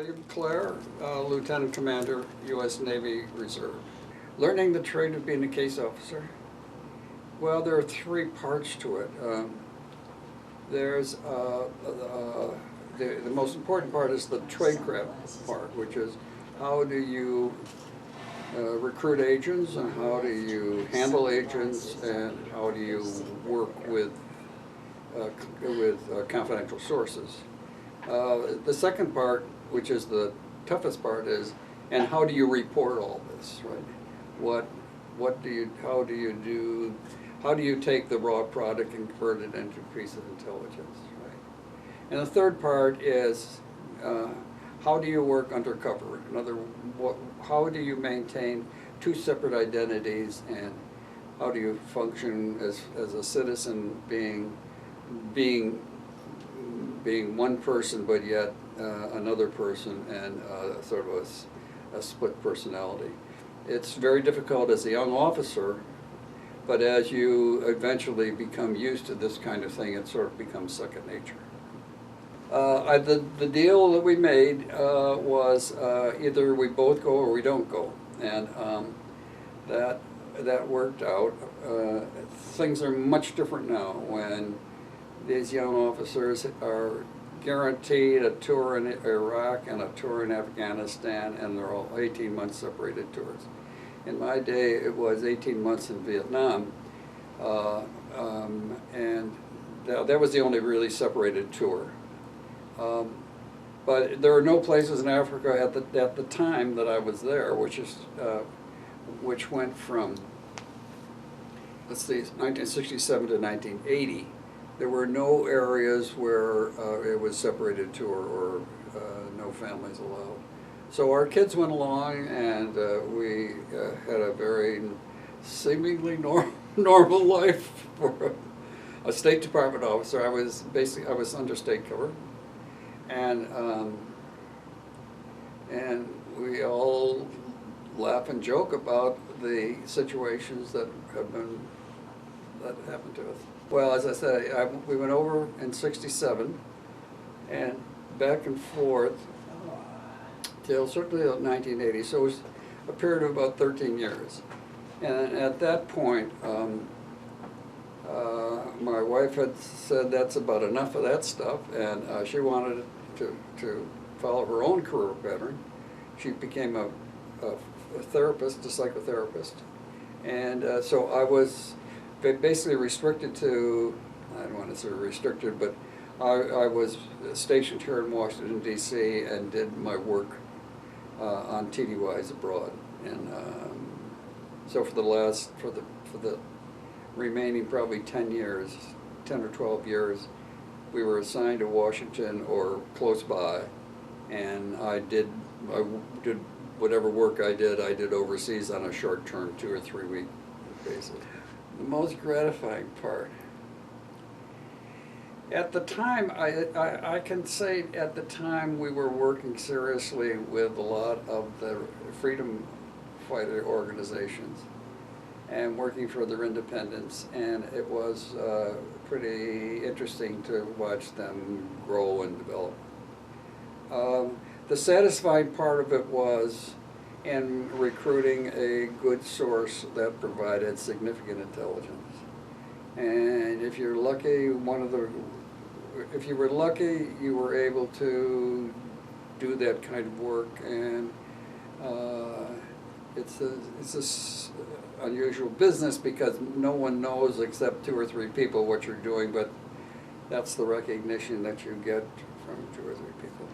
William Clair, Lieutenant Commander, U.S. Navy Reserve. Learning the trade of being a case officer. Well, there are three parts to it. There's the most important part is the tradecraft part, which is how do you recruit agents, and how do you handle agents, and how do you work with confidential sources. The second part, which is the toughest part, is and how do you report all this, right? How do you take the raw product and convert it into a piece of intelligence, right? And the third part is how do you work undercover? How do you maintain two separate identities, and how do you function as a citizen, being one person but yet another person, and sort of a split personality. It's very difficult as a young officer, but as you eventually become used to this kind of thing, it sort of becomes second nature. The deal that we made was either we both go or we don't go, and that worked out. Things are much different now when these young officers are guaranteed a tour in Iraq and a tour in Afghanistan, and they're all 18-month separated tours. In my day, it was 18 months in Vietnam, and that was the only really separated tour. But there are no places in Africa at the time that I was there, which went from, let's see, 1967 to 1980. There were no areas where it was separated tour or no families allowed. So our kids went along, and we had a very seemingly normal life for a State Department officer. I was under state cover, and we all laugh and joke about the situations that happened to us. Well, as I said, we went over in '67 and back and forth till certainly 1980. So it was a period of about 13 years. And at that point, my wife had said that's about enough of that stuff, and she wanted to follow her own career pattern. She became a therapist, a psychotherapist. And so I was basically restricted to, I don't want to say restricted, but I was stationed here in Washington, D.C., and did my work on TDYs abroad. And so for the remaining probably 10 or 12 years, we were assigned to Washington or close by, and I did whatever work I did overseas on a short-term 2 or 3 week basis. The most gratifying part, at the time, I can say at the time we were working seriously with a lot of the freedom fighter organizations and working for their independence, and it was pretty interesting to watch them grow and develop. The satisfying part of it was in recruiting a good source that provided significant intelligence. And if you're lucky, if you were lucky, you were able to do that kind of work, and it's this unusual business because no one knows except 2 or 3 people what you're doing, but that's the recognition that you get from 2 or 3 people.